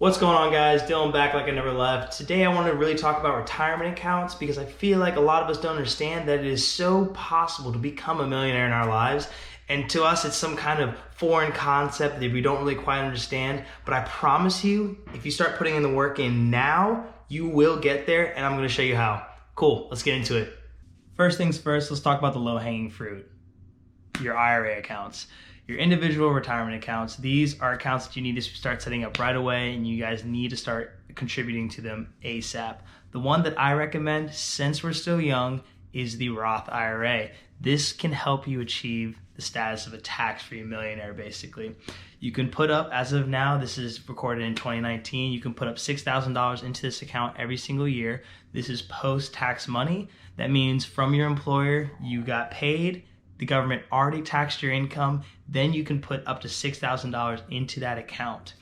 What's going on, guys? Dylan back like I never left. Today I want to really talk about retirement accounts because I feel like a lot of us don't understand that it is so possible to become a millionaire in our lives. And to us, it's some kind of foreign concept that we don't really quite understand. But I promise you, if you start putting in the work in now, you will get there, and I'm going to show you how. Cool, let's get into it. First things first, let's talk about the low-hanging fruit. Your IRA accounts. Your individual retirement accounts, these are accounts that you need to start setting up right away, and you guys need to start contributing to them ASAP. The one that I recommend, since we're still young, is the Roth IRA. This can help you achieve the status of a tax-free millionaire, basically. You can put up, as of now, this is recorded in 2019, you can put up $6,000 into this account every single year. This is post-tax money. That means from your employer, you got paid, the government already taxed your income, then you can put up to $6,000 into that account.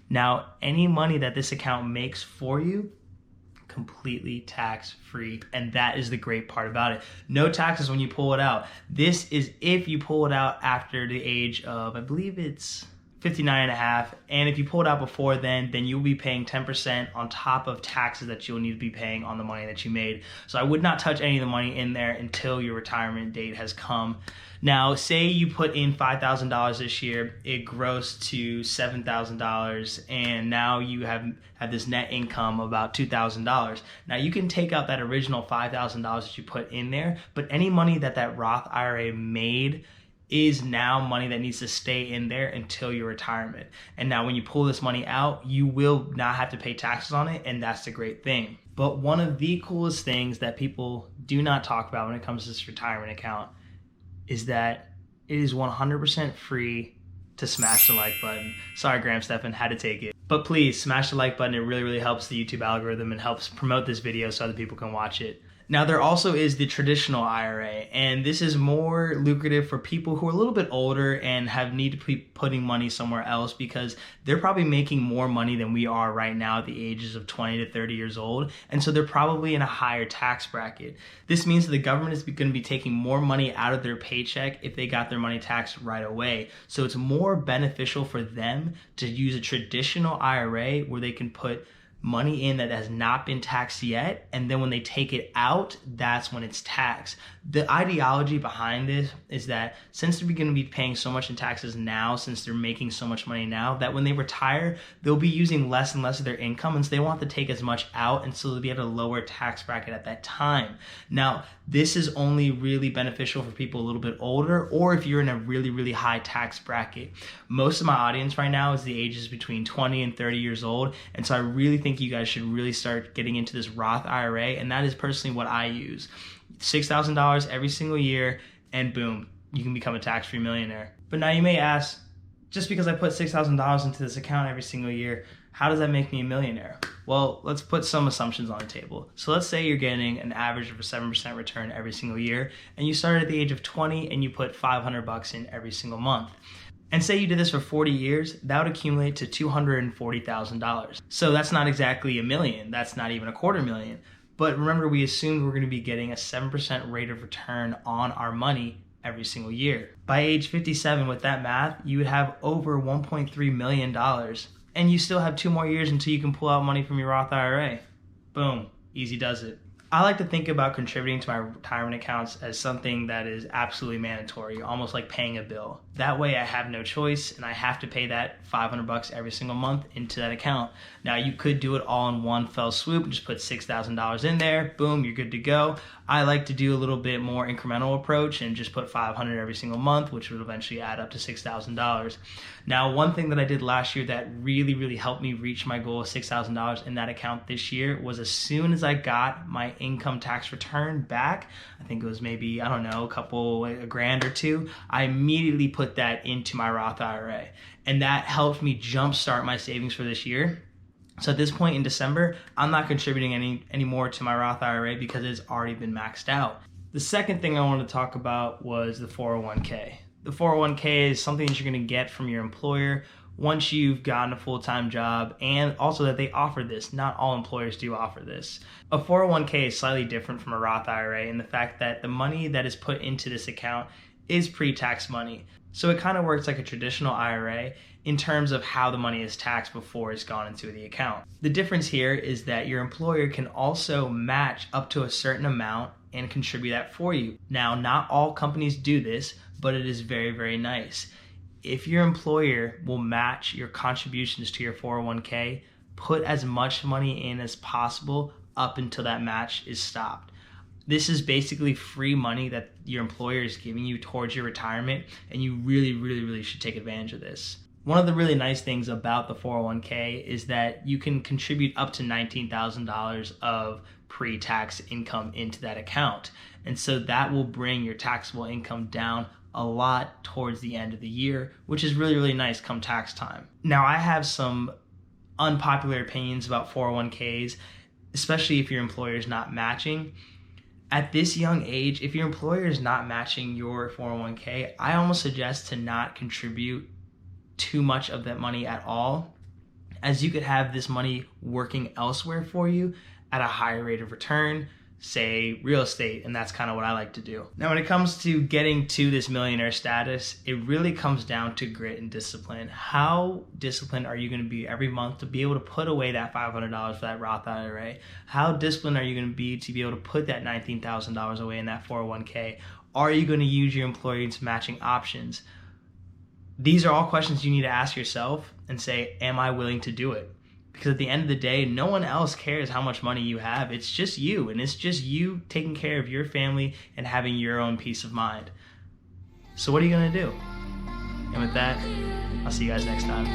Now, any money that this account makes for you, completely tax-free, and that is the great part about it. No taxes when you pull it out. This is if you pull it out after the age of, I believe it's 59 and a half, and if you pull it out before then you'll be paying 10% on top of taxes that you'll need to be paying on the money that you made. So I would not touch any of the money in there until your retirement date has come. Now, say you put in $5,000 this year, it grows to $7,000, and now you have this net income of about $2,000. Now, you can take out that original $5,000 that you put in there, but any money that Roth IRA made is now money that needs to stay in there until your retirement. And now when you pull this money out, you will not have to pay taxes on it, and that's the great thing. But one of the coolest things that people do not talk about when it comes to this retirement account is that it is 100% free to smash the like button. Sorry, Graham Stephan, had to take it. But please smash the like button. It really, really helps the YouTube algorithm and helps promote this video so other people can watch it. Now, there also is the traditional IRA, and this is more lucrative for people who are a little bit older and need to be putting money somewhere else because they're probably making more money than we are right now at the ages of 20 to 30 years old, and so they're probably in a higher tax bracket. This means that the government is going to be taking more money out of their paycheck if they got their money taxed right away. So it's more beneficial for them to use a traditional IRA where they can put money in that has not been taxed yet, and then when they take it out, that's when it's taxed. The ideology behind this is that since they're going to be paying so much in taxes now, since they're making so much money now, that when they retire, they'll be using less and less of their income, and so they want to take as much out, and so they'll be at a lower tax bracket at that time. Now, this is only really beneficial for people a little bit older, or if you're in a really, really high tax bracket. Most of my audience right now is the ages between 20 and 30 years old, and so I really think you guys should really start getting into this Roth IRA, and that is personally what I use. $6,000 every single year, and boom, you can become a tax-free millionaire. But now you may ask, just because I put $6,000 into this account every single year, how does that make me a millionaire? Well, let's put some assumptions on the table. So let's say you're getting an average of a 7% return every single year, and you started at the age of 20 and you put $500 in every single month. And say you did this for 40 years, that would accumulate to $240,000. So that's not exactly a million, that's not even $250,000. But remember, we assumed we're going to be getting a 7% rate of return on our money every single year. By age 57, with that math, you would have over $1.3 million. And you still have 2 more years until you can pull out money from your Roth IRA. Boom, easy does it. I like to think about contributing to my retirement accounts as something that is absolutely mandatory, almost like paying a bill. That way I have no choice and I have to pay that $500 every single month into that account. Now, you could do it all in one fell swoop and just put $6,000 in there, boom, you're good to go. I like to do a little bit more incremental approach and just put $500 every single month, which would eventually add up to $6,000. Now, one thing that I did last year that really, really helped me reach my goal of $6,000 in that account this year was as soon as I got my income tax return back, I think it was maybe, I don't know, a grand or two, I immediately put that into my Roth IRA. And that helped me jumpstart my savings for this year. So at this point in December, I'm not contributing any more to my Roth IRA because it's already been maxed out. The second thing I wanted to talk about was the 401k. The 401k is something that you're going to get from your employer once you've gotten a full-time job, and also that they offer this. Not all employers do offer this. A 401k is slightly different from a Roth IRA in the fact that the money that is put into this account is pre-tax money. So it kind of works like a traditional IRA in terms of how the money is taxed before it's gone into the account. The difference here is that your employer can also match up to a certain amount and contribute that for you. Now, not all companies do this, but it is very, very nice. If your employer will match your contributions to your 401k, put as much money in as possible up until that match is stopped. This is basically free money that your employer is giving you towards your retirement, and you really should take advantage of this. One of the really nice things about the 401k is that you can contribute up to $19,000 of pre-tax income into that account. And so that will bring your taxable income down a lot towards the end of the year, which is really nice come tax time. Now, I have some unpopular opinions about 401ks, especially if your employer is not matching. At this young age, if your employer is not matching your 401k, I almost suggest to not contribute too much of that money at all, as you could have this money working elsewhere for you at a higher rate of return, say real estate, and that's kind of what I like to do. Now, when it comes to getting to this millionaire status, it really comes down to grit and discipline. How disciplined are you going to be every month to be able to put away that $500 for that Roth IRA? How disciplined are you going to be able to put that $19,000 away in that 401k? Are you going to use your employer's matching options? These are all questions you need to ask yourself and say, am I willing to do it? Because at the end of the day, no one else cares how much money you have. It's just you, and it's just you taking care of your family and having your own peace of mind. So what are you going to do? And with that, I'll see you guys next time.